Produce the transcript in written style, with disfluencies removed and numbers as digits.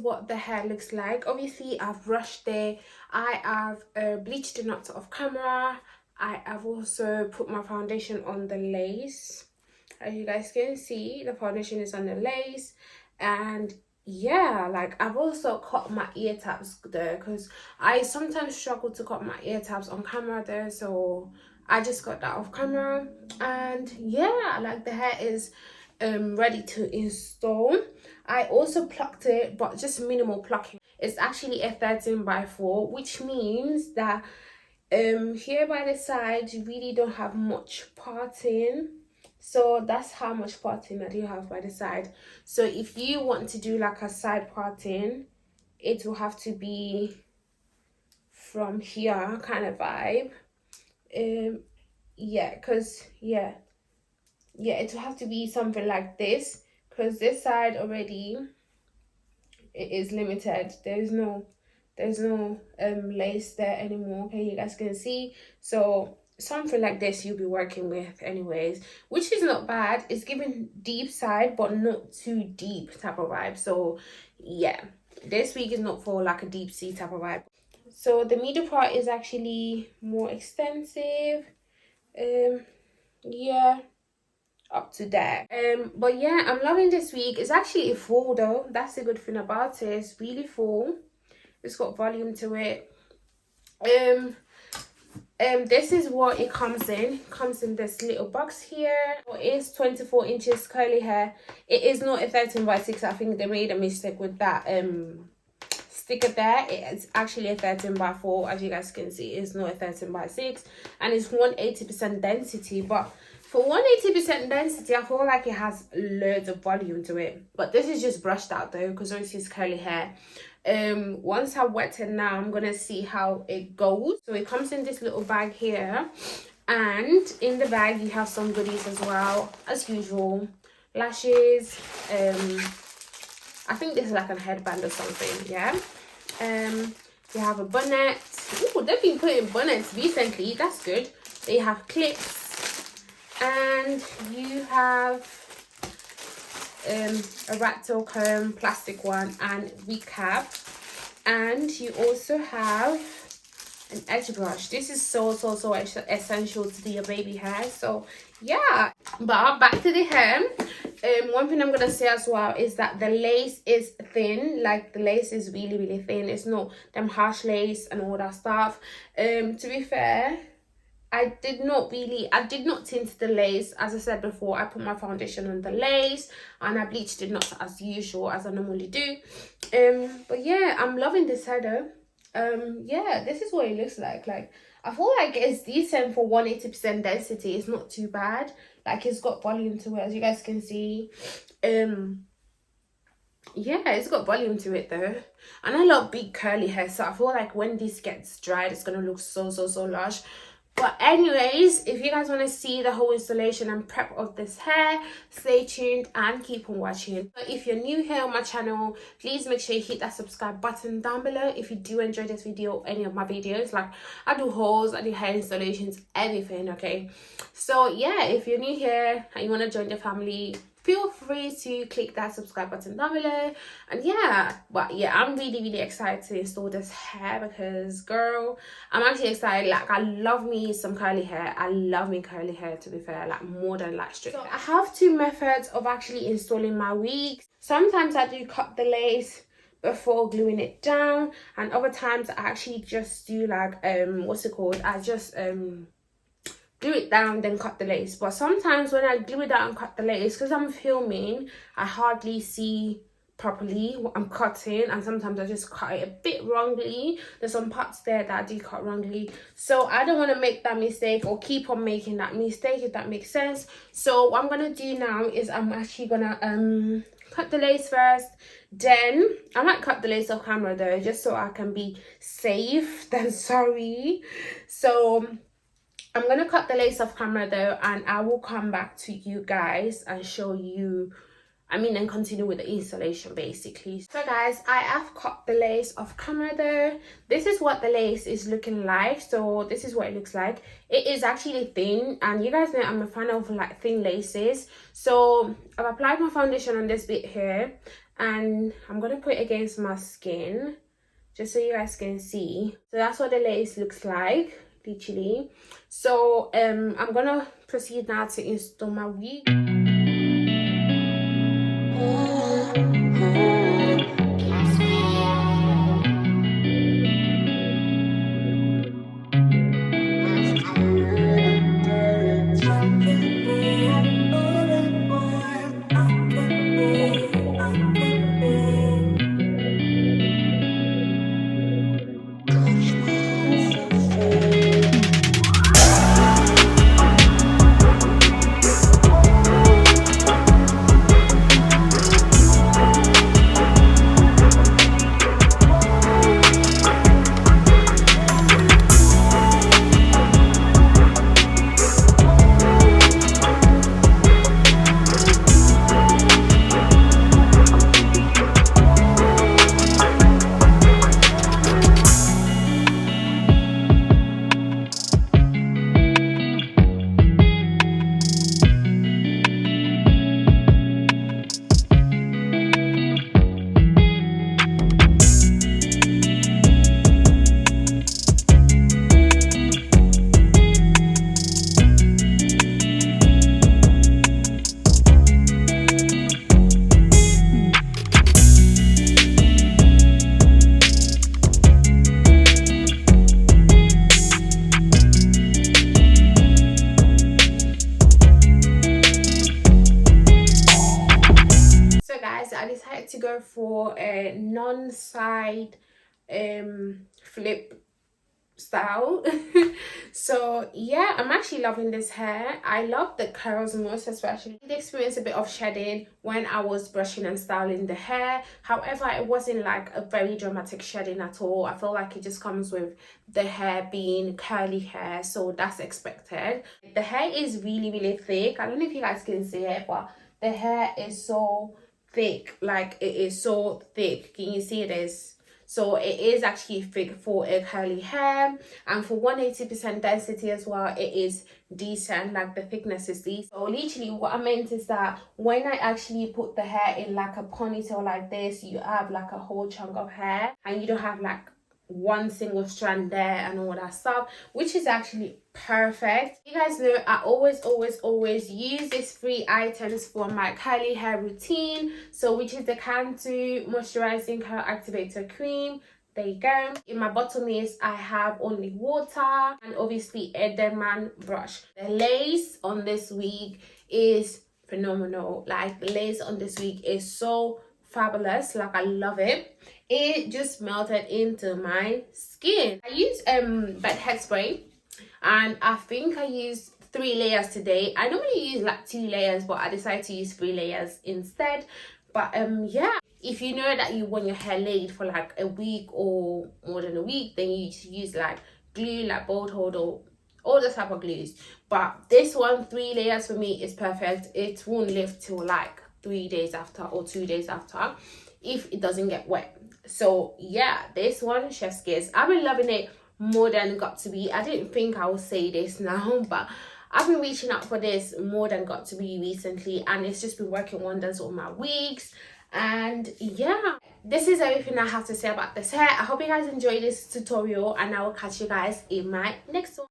what the hair looks like. Obviously I've brushed it, I have bleached the knots off camera, I have also put my foundation on the lace. As you guys can see, the foundation is on the lace. And yeah, like I've also cut my ear tabs there, because I sometimes struggle to cut my ear tabs on camera there, so I just got that off camera. And yeah, like the hair is ready to install. I also plucked it, but just minimal plucking. It's actually a 13x4, which means that here by the side you really don't have much parting. So that's how much parting that you have by the side. So if you want to do like a side parting, it will have to be from here kind of vibe. Yeah, because yeah, it will have to be something like this, because this side already it is limited. There's no lace there anymore. Okay, you guys can see. So something like this you'll be working with anyways, which is not bad. It's giving deep side but not too deep type of vibe. So yeah, this wig is not for like a deep sea type of vibe. So the middle part is actually more extensive. Yeah, up to there. But yeah, I'm loving this wig. It's actually full though. That's the good thing about it. It's really full. It's got volume to it. This is what it comes in. It comes in this little box here. It is 24 inches curly hair. It is not a 13x6. I think they made a mistake with that sticker there. It's actually a 13x4. As you guys can see, it's not a 13x6, and it's 180% density. But for 180% density, I feel like it has loads of volume to it. But this is just brushed out though, because obviously it's curly hair. Once I wet it now, I'm gonna see how it goes. So it comes in this little bag here, and in the bag you have some goodies as well, as usual. Lashes, I think this is like a headband or something. Yeah. You have a bonnet. Oh, they've been putting bonnets recently, that's good. They have clips, and you have a rat tail comb, plastic one, and wig cap. And you also have an edge brush. This is so essential to do your baby hair. So yeah, but back to the hair. One thing I'm gonna say as well is that the lace is thin. Like the lace is really thin. It's not them harsh lace and all that stuff. To be fair, I did not tint the lace. As I said before, I put my foundation on the lace and I bleached it not as usual, as I normally do. But yeah, I'm loving this hair though. Yeah, this is what it looks like. Like, I feel like it's decent for 180% density. It's not too bad. Like, it's got volume to it, as you guys can see. Yeah, it's got volume to it though, and I love big curly hair, so I feel like when this gets dried, it's gonna look so lush. But anyways, if you guys want to see the whole installation and prep of this hair, stay tuned and keep on watching. So if you're new here on my channel, please make sure you hit that subscribe button down below if you do enjoy this video or any of my videos. Like, I do hauls, I do hair installations, everything, okay? So yeah, if you're new here and you want to join the family, feel free to click that subscribe button down below. And yeah, but yeah, I'm really excited to install this hair, because girl, I'm actually excited. Like, I love me some curly hair. I love me curly hair, to be fair, like more than like straight hair. I have two methods of actually installing my wigs. Sometimes I do cut the lace before gluing it down, and other times I actually just do like what's it called, I just glue it down, then cut the lace. But sometimes when I glue it down and cut the lace, because I'm filming, I hardly see properly what I'm cutting, and sometimes I just cut it a bit wrongly. There's some parts there that I do cut wrongly, so I don't want to make that mistake or keep on making that mistake, if that makes sense. So what I'm gonna do now is I'm actually gonna cut the lace first, then I might cut the lace off camera though, just so I can be safe than sorry. So I'm gonna cut the lace off camera though, and I will come back to you guys and show you, and continue with the installation basically. So guys, I have cut the lace off camera though. This is what the lace is looking like. So this is what it looks like. It is actually thin, and you guys know I'm a fan of like thin laces. So I've applied my foundation on this bit here, and I'm gonna put it against my skin just so you guys can see. So that's what the lace looks like, literally. So I'm gonna proceed now to install my wig. I decided to go for a non-side flip style. So yeah, I'm actually loving this hair. I love the curls most, especially. I did experience a bit of shedding when I was brushing and styling the hair. However, it wasn't like a very dramatic shedding at all. I feel like it just comes with the hair being curly hair, so that's expected. The hair is really thick. I don't know if you guys can see it, but the hair is so thick. Like, it is so thick. Can you see this? So it is actually thick for a curly hair, and for 180% density as well, it is decent. Like, the thickness is decent. So literally what I meant is that when I actually put the hair in like a ponytail like this, you have like a whole chunk of hair and you don't have like one single strand there and all that stuff, which is actually perfect. You guys know I always use these 3 items for my curly hair routine, so which is the Cantu moisturizing curl activator cream. There you go. In my bottle mist, I have only water and obviously a Denman brush. The lace on this wig is phenomenal. Like, the lace on this wig is so fabulous. Like, I love it. It just melted into my skin. I use bed hairspray, and I think I used 3 layers today. I normally use like 2 layers, but I decided to use 3 layers instead. But yeah, if you know that you want your hair laid for like a week or more than a week, then you use like glue, like bolt hold, or all the type of glues. But this one, 3 layers for me is perfect. It won't lift till like 3 days after or 2 days after if it doesn't get wet. So yeah, this one, chef's kiss. I've been loving it more than got to be. I didn't think I would say this now, but I've been reaching out for this more than got to be recently, and it's just been working wonders on my wigs. And yeah, this is everything I have to say about this hair. I hope you guys enjoyed this tutorial, and I will catch you guys in my next one.